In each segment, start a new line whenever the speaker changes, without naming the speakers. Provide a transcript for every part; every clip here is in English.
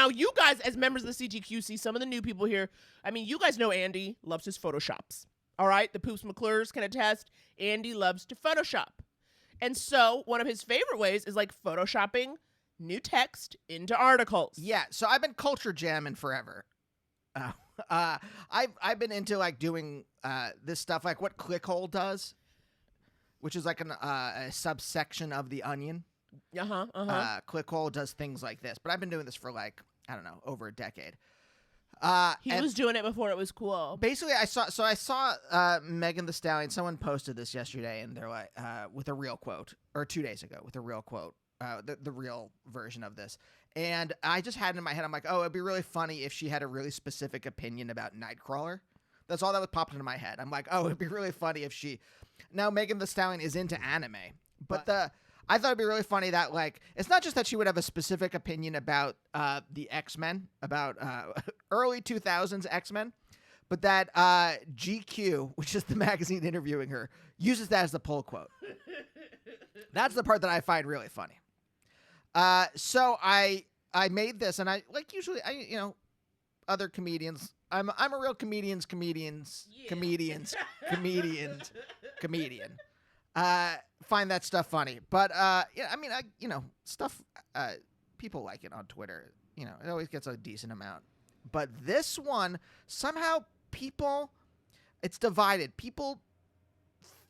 Now, you guys, as members of the CGQC, some of the new people here, I mean, you guys know Andy loves his Photoshops. All right? The Poops McClures can attest. Andy loves to Photoshop. And so one of his favorite ways is like Photoshopping new text into articles.
Yeah, so I've been culture jamming forever. I've been into like doing this stuff, like what Clickhole does, which is like a subsection of the Onion. Clickhole does things like this, but I've been doing this for like, I don't know, over a decade.
He was doing it before it was cool.
Basically, I saw Megan Thee Stallion. Someone posted this yesterday, and they're like, with a real quote, or 2 days ago, with a real quote, the real version of this. And I just had it in my head, I'm like, oh, it'd be really funny if she had a really specific opinion about Nightcrawler. That's all that was popped into my head. I'm like, oh, it'd be really funny if she. Now, Megan Thee Stallion is into anime, but I thought it'd be really funny that, like, it's not just that she would have a specific opinion about the X-Men, about early 2000s X-Men, but that GQ, which is the magazine interviewing her, uses that as the pull quote. That's the part that I find really funny. So I made this, and I, like, usually, other comedians, I'm a real comedian. Find that stuff funny, but stuff people like it on Twitter. It always gets a decent amount. But this one, somehow it's divided.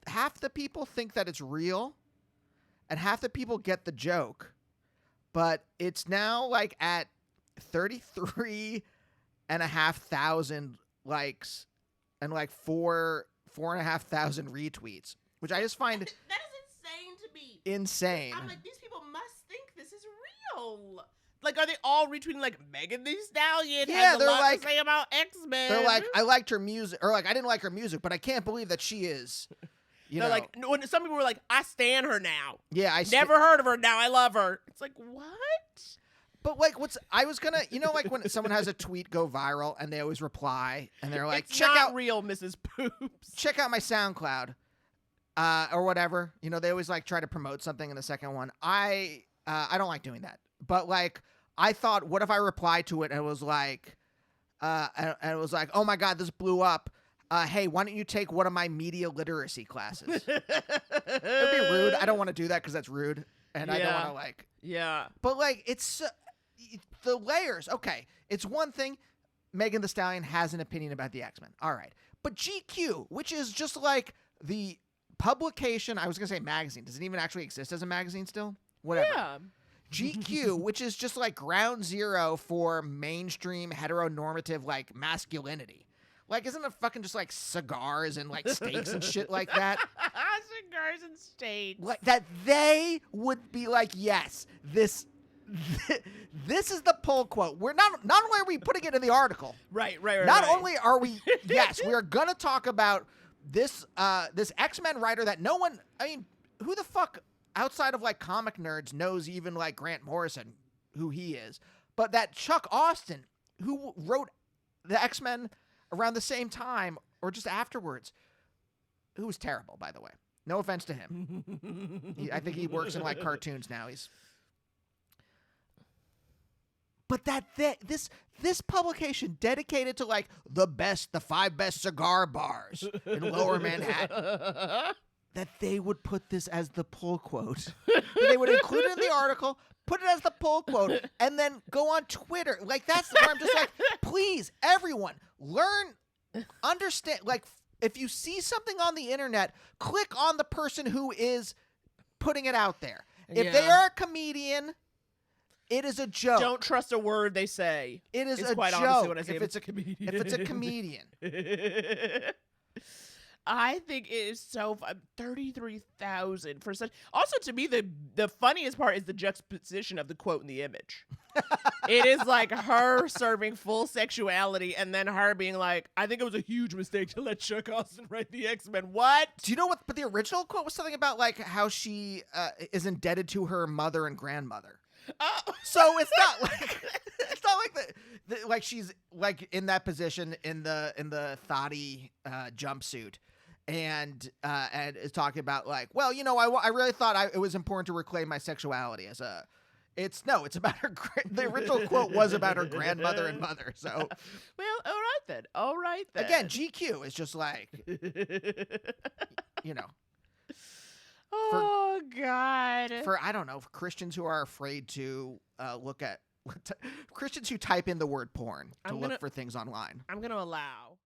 Half the people think that it's real, and half the people get the joke. But it's now like at 33,500 likes and like 4,500 retweets, which I just find
that is insane to me.
Insane.
I'm like, these people must think this is real. Like, are they all retweeting like Megan Thee Stallion?
Yeah,
has
they're
a lot
like,
to say about X-Men.
They're like, I liked her music, or like, I didn't like her music, but I can't believe that she is.
They're like, when some people were like, I stan her now.
Yeah, I
never heard of her. Now I love her. It's like, what?
But like, I was gonna, like when someone has a tweet go viral and they always reply and they're like,
it's
check
not
out
real, Mrs. Poops.
Check out my SoundCloud, or whatever. They always like try to promote something in the second one. I don't like doing that. But like, I thought, what if I replied to it and it was like, oh my God, this blew up. Hey, why don't you take one of my media literacy classes? It'd be rude. I don't want to do that because that's rude. And I don't want to like.
Yeah.
But like, it's the layers. Okay. It's one thing. Megan Thee Stallion has an opinion about the X-Men. All right. But GQ, which is just like the publication. I was going to say magazine. Does it even actually exist as a magazine still? Whatever.
Yeah.
GQ, which is just like ground zero for mainstream heteronormative like masculinity. Like, isn't it fucking just like cigars and like steaks and shit like that?
Cigars and steaks.
Like that they would be like, yes, this is the pull quote. We're not only are we putting it in the article.
Right.
Not only are we, yes, we are gonna talk about this X-Men writer that no one, I mean, who the fuck outside of like comic nerds knows even like Grant Morrison, who he is, but that Chuck Austin, who wrote the X-Men around the same time or just afterwards, who was terrible, by the way. No offense to him. I think he works in like cartoons now. But this publication dedicated to like the 5 best cigar bars in Lower Manhattan, that they would put this as the pull quote. They would include it in the article, put it as the pull quote, and then go on Twitter. Like, that's where I'm just like, please, everyone, learn, understand. Like, if you see something on the internet, click on the person who is putting it out there. If they are a comedian, it is a joke.
Don't trust a word they say.
It is a
quite
joke.
Honestly what I say
if it's a comedian. If it's a comedian.
I think it is so fun. 33,000 for such. Also, to me, the funniest part is the juxtaposition of the quote and the image. It is like her serving full sexuality and then her being like, I think it was a huge mistake to let Chuck Austin write the X-Men. What?
Do you know what? But the original quote was something about like how she is indebted to her mother and grandmother. So it's not like like she's like in that position in the thotty jumpsuit and is talking about like, well, I really thought it was important to reclaim my sexuality as a It's about her. The original quote was about her grandmother and mother. So,
Well, all right then. All right then.
again, GQ is just like, you know,
Oh God.
for I don't know, for Christians who are afraid to look at Christians who type in the word porn to look for things online.
I'm gonna allow